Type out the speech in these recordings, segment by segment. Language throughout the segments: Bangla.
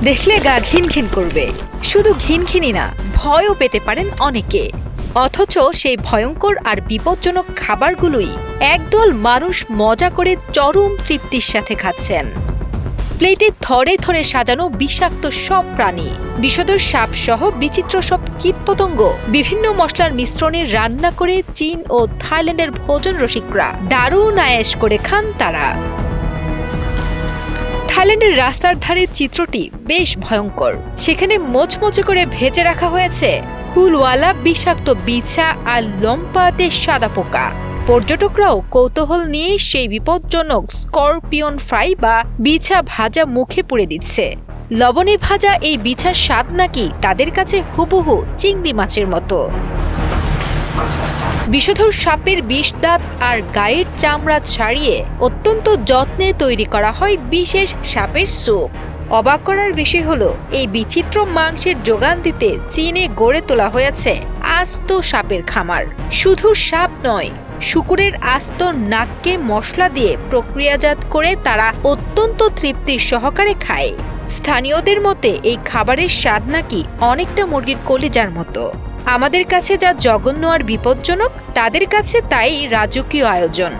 দেখলে গা ঘিন ঘিন করবে। শুধু ঘিনঘিনই না, ভয়ও পেতে পারেন অনেকে। অথচ সেই ভয়ঙ্কর আর বিপজ্জনক খাবারগুলোই একদল মানুষ মজা করে চরম তৃপ্তির সাথে খাচ্ছেন। প্লেটে থরে থরে সাজানো বিষাক্ত সব প্রাণী, বিষধর সাপ সহ বিচিত্র সব কীটপতঙ্গ বিভিন্ন মশলার মিশ্রণে রান্না করে চীন ও থাইল্যান্ডের ভোজন রসিকরা দারুণ আয়েশ করে খান তারা। থাইল্যান্ডের রাস্তার ধারের চিত্রটি বেশ ভয়ঙ্কর। সেখানে মোচমোচে করে ভেজে রাখা হয়েছে হুলওয়ালা বিষাক্ত বিছা আর লম্পাটে সাদা পোকা। পর্যটকরাও কৌতূহল নিয়ে সেই বিপজ্জনক স্করপিয়ন ফ্রাই বা বিছা ভাজা মুখে পুড়ে দিচ্ছে। লবণে ভাজা এই বিছার স্বাদ নাকি তাদের কাছে হুবহু চিংড়ি মাছের মতো। বিষধর সাপের বিষ দাঁত আর গায়ের চামড়া ছাড়িয়ে অত্যন্ত যত্নে তৈরি করা হয় বিশেষ সাপের স্যুপ। অবাক করার বিষয় হলো, এই বিচিত্র মাংসের যোগান দিতে চীনে গড়ে তোলা হয়েছে আস্ত সাপের খামার। শুধু সাপ নয়, শূকরের আস্ত নাককে মশলা দিয়ে প্রক্রিয়াজাত করে তারা অত্যন্ত তৃপ্তির সহকারে খায়। স্থানীয়দের মতে এই খাবারের স্বাদ নাকি অনেকটা মুরগির কলিজার মতো। আমাদের কাছে যা জঘন্য আর বিপজ্জনক, তাদের কাছে তাই রাজকীয় আয়োজন।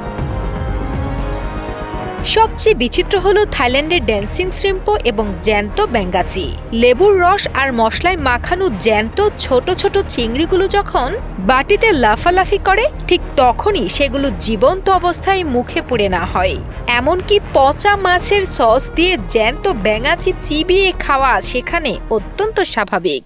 সবচেয়ে বিচিত্র হলো থাইল্যান্ডের ড্যান্সিং শ্রিম্প এবং জ্যান্ত ব্যাঙ্গাচি। লেবুর রস আর মশলায় মাখানো জ্যান্ত ছোট ছোট চিংড়িগুলো যখন বাটিতে লাফালাফি করে, ঠিক তখনই সেগুলো জীবন্ত অবস্থায় মুখে পুড়ে না হয়। এমনকি পচা মাছের সস দিয়ে জ্যান্ত ব্যাঙাচি চিবিয়ে খাওয়া সেখানে অত্যন্ত স্বাভাবিক।